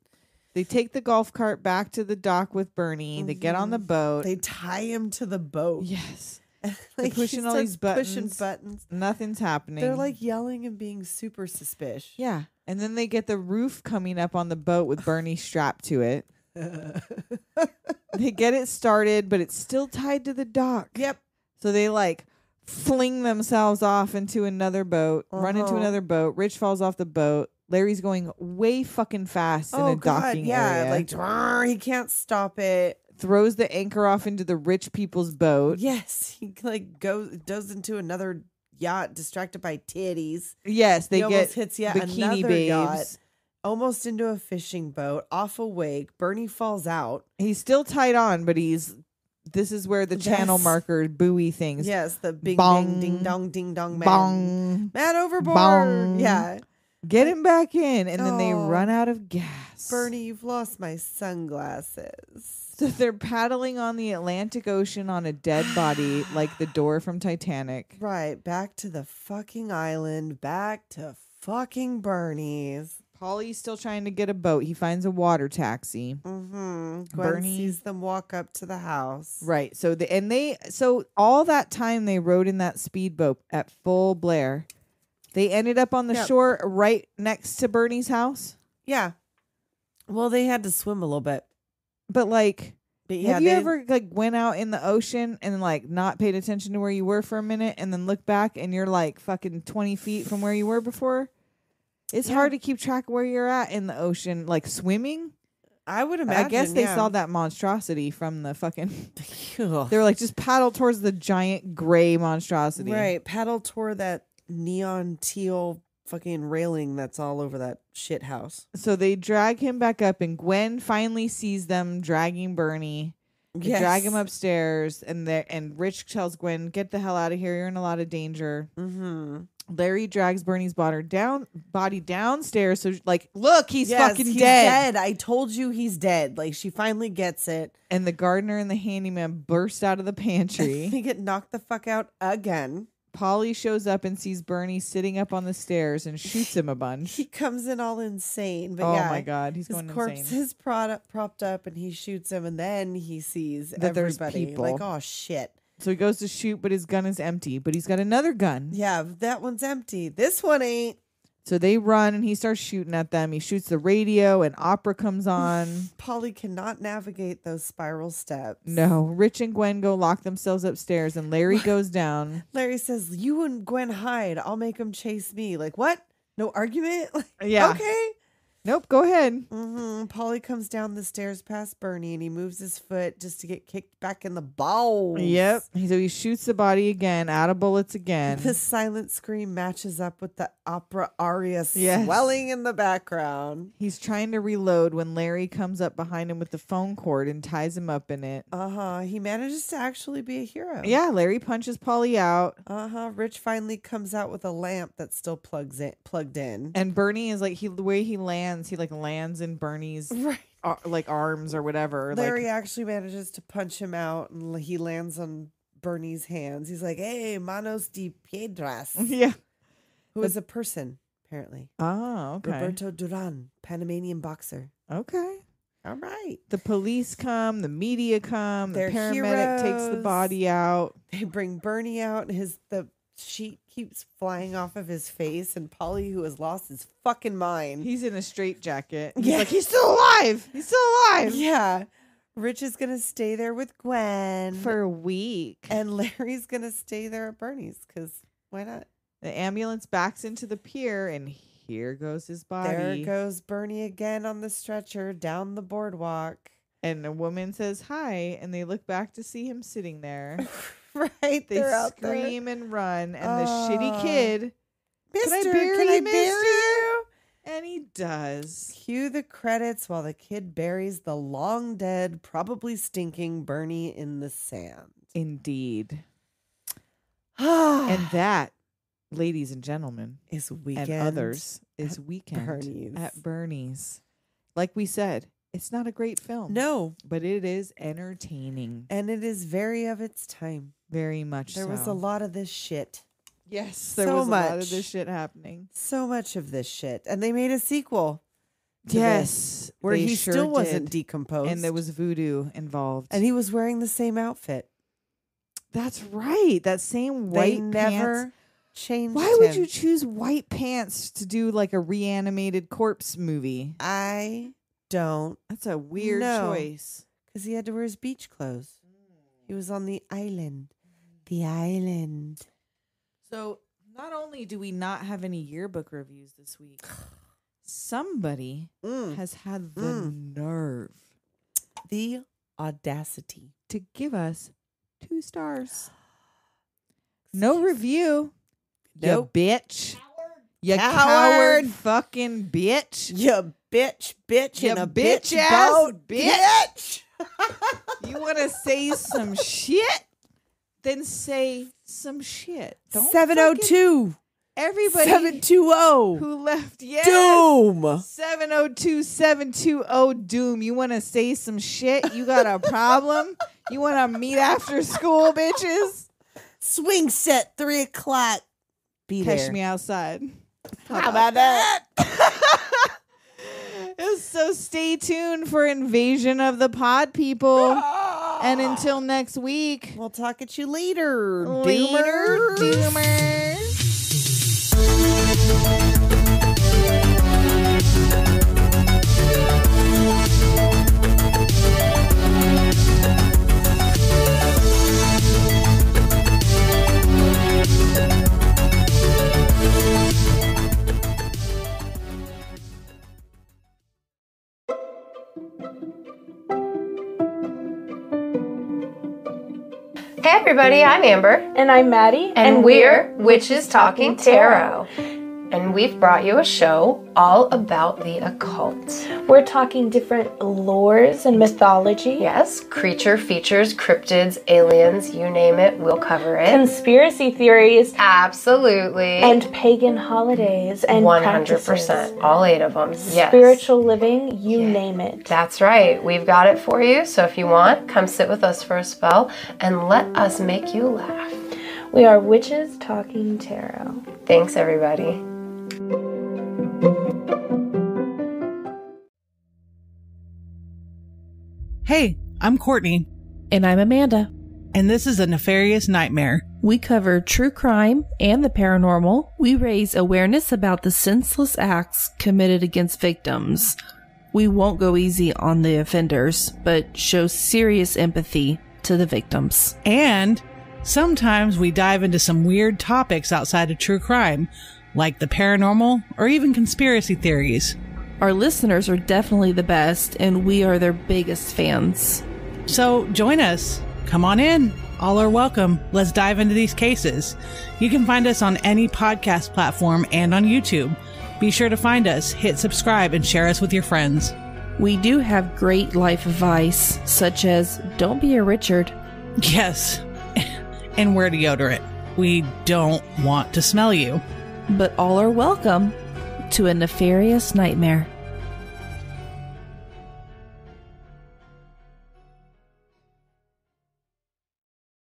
They take the golf cart back to the dock with Bernie. They get on the boat. They tie him to the boat. Yes. Like, They're pushing all these buttons. Pushing buttons. Nothing's happening. They're like yelling and being super suspicious. Yeah. And then they get the roof coming up on the boat with Bernie strapped to it. They get it started, but it's still tied to the dock. Yep. So they like fling themselves off into another boat, run into another boat. Rich falls off the boat. Larry's going way fucking fast in a docking area. Like he can't stop it. Throws the anchor off into the rich people's boat. Yes, he like goes into another yacht, distracted by titties. Yes, they He get almost hits yet bikini another babes. yacht. Almost into a fishing boat, off a wake. Bernie falls out. He's still tied on, but this is where the channel Yes. marker buoy things. Yes, the bing Bong. bang ding dong man. Bong. Man overboard. Bong. Yeah. Get him back in, and then they Oh. run out of gas. Bernie, you've lost my sunglasses. So they're paddling on the Atlantic Ocean on a dead body, like the door from Titanic. Right, back to the fucking island, back to fucking Bernie's. Paulie's still trying to get a boat. He finds a water taxi. Gwen Bernie- sees them walk up to the house. Right. So all that time they rode in that speedboat at full blare. They ended up on the Yep. shore right next to Bernie's house. Yeah. Well, they had to swim a little bit. But like, But yeah, have you they- ever like went out in the ocean and like not paid attention to where you were for a minute and then look back and you're like fucking 20 feet from where you were before? It's Yeah. hard to keep track of where you're at in the ocean, like swimming. I would imagine. I guess they yeah. saw that monstrosity from the fucking. Ugh. They were like, just paddle towards the giant gray monstrosity. Right. Paddle toward that neon teal fucking railing that's all over that shit house. So they drag him back up, and Gwen finally sees them dragging Bernie. They drag him upstairs, and Rich tells Gwen, "Get the hell out of here. You're in a lot of danger." Mm-hmm. Larry drags Bernie's body downstairs. So, like, look, he's fucking dead. I told you he's dead. Like, she finally gets it. And the gardener and the handyman burst out of the pantry. They get knocked the fuck out again. Polly shows up and sees Bernie sitting up on the stairs and shoots him a bunch. He comes in all insane. But oh my God, he's going insane. His corpse is propped up, and he shoots him, and then he sees that everybody. there's people. Like, oh shit. So he goes to shoot, but his gun is empty. But he's got another gun. Yeah, that one's empty. This one ain't. So they run, and he starts shooting at them. He shoots the radio, and opera comes on. Polly cannot navigate those spiral steps. No. Rich and Gwen go lock themselves upstairs, and Larry goes down. Larry says, "You and Gwen hide. I'll make them chase me." Like, what? No argument? Yeah. Okay. Nope, go ahead. Mm-hmm. Polly comes down the stairs past Bernie, and he moves his foot just to get kicked back in the balls. Yep. So he shoots the body again, out of bullets again. The silent scream matches up with the opera aria swelling in the background. He's trying to reload when Larry comes up behind him with the phone cord and ties him up in it. He manages to actually be a hero. Yeah, Larry punches Polly out. Rich finally comes out with a lamp that's still plugged in. And Bernie is like, the way he lands in Bernie's like arms or whatever. Larry actually manages to punch him out, and he lands on Bernie's hands. He's like, "Hey, manos de piedras." Yeah. Who is a person, apparently. Oh, okay. Roberto Duran, Panamanian boxer. Okay. All right. The police come, the media come, They're the paramedic takes the body out. They bring Bernie out, and the sheet keeps flying off of his face, and Polly, who has lost his fucking mind. He's in a straitjacket. He's like, he's still alive. He's still alive. Yeah. Rich is going to stay there with Gwen. For a week. And Larry's going to stay there at Bernie's, because why not? The ambulance backs into the pier, and here goes his body. There goes Bernie again on the stretcher down the boardwalk. And a woman says hi, and they look back to see him sitting there. Right, they scream and run, and the shitty kid, Mister, can I bury you? And he does. Cue the credits while the kid buries the long dead, probably stinking Bernie in the sand. Indeed. And that, ladies and gentlemen, is Weekend and others, is Weekend at Bernie's. Like we said, it's not a great film. No. But it is entertaining. And it is very of its time. Very much There was a lot of this shit. Yes, there was a lot of this shit happening. So much of this shit. And they made a sequel. Yes. Where he still wasn't decomposed. And there was voodoo involved. And he was wearing the same outfit. That's right. That same white pants. They never changed Why would you choose white pants to do like a reanimated corpse movie? I don't. That's a weird choice. Because he had to wear his beach clothes. He was on the island. The island. So not only do we not have any yearbook reviews this week, somebody has had the nerve, the audacity to give us 2 stars. No review. Nope. You bitch. You coward fucking bitch. You bitch, you in a bitch bitch ass boat, bitch. You want to say some shit? Then say some shit. Don't 702. Everybody 720. who left, yes. Doom. 702-720 Doom. You want to say some shit? You got a problem? You want to meet after school, bitches? Swing set, 3 o'clock. Be Catch there. me outside. How about that? So stay tuned for Invasion of the Pod People. And until next week, we'll talk at you later. Doomers. Hey everybody, I'm Amber. And I'm Maddie. And we're Witches Talking Tarot. and we've brought you a show all about the occult. We're talking different lores and mythology. Yes, creature features, cryptids, aliens, you name it, we'll cover it. Conspiracy theories. Absolutely. And pagan holidays and 100%. practices. All 8 of them. Yes. Spiritual living, you name it. That's right. We've got it for you. So if you want, come sit with us for a spell and let us make you laugh. We are Witches Talking Tarot. Thanks, everybody. Hey, I'm Courtney. And I'm Amanda. And this is A Nefarious Nightmare. We cover true crime and the paranormal. We raise awareness about the senseless acts committed against victims. We won't go easy on the offenders, but show serious empathy to the victims. And sometimes we dive into some weird topics outside of true crime, like the paranormal or even conspiracy theories. Our listeners are definitely the best, and we are their biggest fans. So join us. Come on in. All are welcome. Let's dive into these cases. You can find us on any podcast platform and on YouTube. Be sure to find us, hit subscribe, and share us with your friends. We do have great life advice, such as don't be a Richard. Yes. And wear deodorant. We don't want to smell you. But all are welcome to A Nefarious Nightmare.